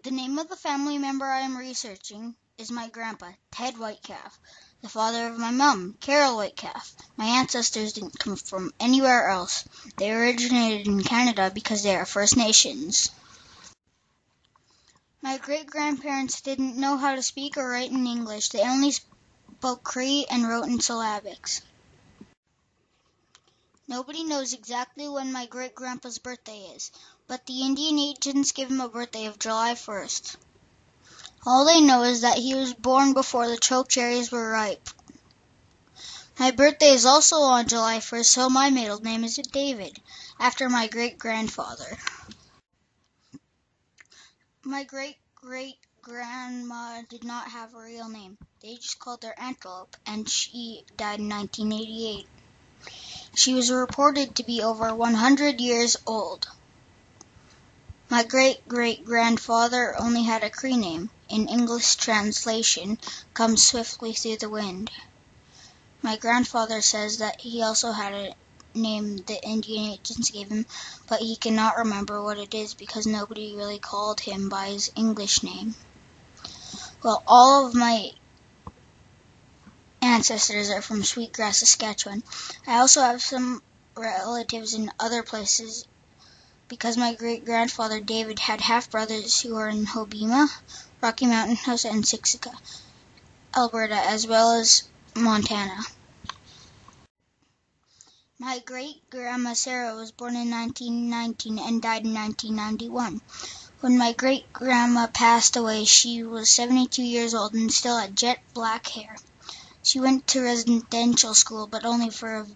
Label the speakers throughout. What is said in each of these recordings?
Speaker 1: The name of the family member I am researching is my grandpa, Ted Whitecalf, the father of my mom, Carol Whitecalf. My ancestors didn't come from anywhere else. They originated in Canada because they are First Nations. My great-grandparents didn't know how to speak or write in English. They only spoke Cree and wrote in syllabics. Nobody knows exactly when my great-grandpa's birthday is, but the Indian agents give him a birthday of July 1st. All they know is that he was born before the choke cherries were ripe. My birthday is also on July 1st, so my middle name is David, after my great-grandfather. My great-great-grandma did not have a real name. They just called her Antelope, and she died in 1988. She was reported to be over 100 years old. My great-great-grandfather only had a Cree name. In English translation, comes swiftly through the wind. My grandfather says that he also had a name the Indian agents gave him, but he cannot remember what it is because nobody really called him by his English name. Well, all of my ancestors are from Sweetgrass, Saskatchewan. I also have some relatives in other places because my great-grandfather David had half-brothers who are in Hobbema, Rocky Mountain House, and Siksika, Alberta, as well as Montana. My great-grandma Sarah was born in 1919 and died in 1991. When my great-grandma passed away, she was 72 years old and still had jet black hair. She went to residential school, but only for a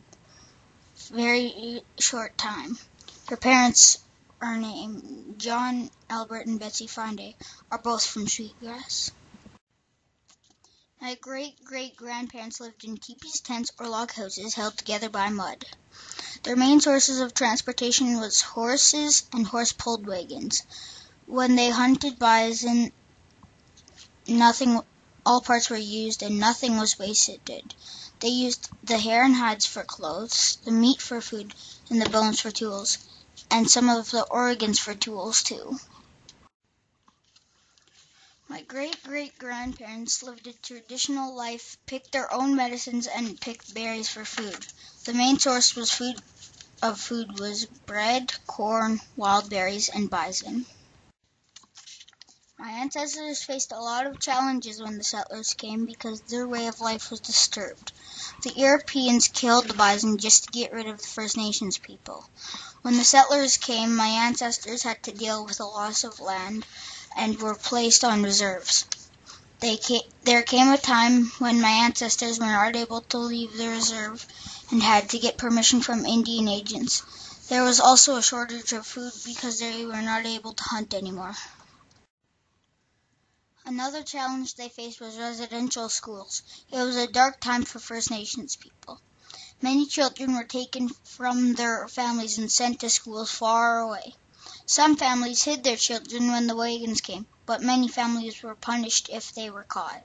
Speaker 1: very short time. Her parents are named John Albert and Betsy Finde, are both from Sweetgrass. My great-great-grandparents lived in teepees, tents, or log houses held together by mud. Their main sources of transportation was horses and horse-pulled wagons. When they hunted bison, all parts were used and nothing was wasted. They used the hair and hides for clothes, the meat for food, and the bones for tools, and some of the organs for tools too. My great-great-grandparents lived a traditional life, picked their own medicines, and picked berries for food. The main source of food was bread, corn, wild berries, and bison. My ancestors faced a lot of challenges when the settlers came because their way of life was disturbed. The Europeans killed the bison just to get rid of the First Nations people. When the settlers came, my ancestors had to deal with the loss of land and were placed on reserves. There came a time when my ancestors were not able to leave the reserve and had to get permission from Indian agents. There was also a shortage of food because they were not able to hunt anymore. Another challenge they faced was residential schools. It was a dark time for First Nations people. Many children were taken from their families and sent to schools far away. Some families hid their children when the wagons came, but many families were punished if they were caught.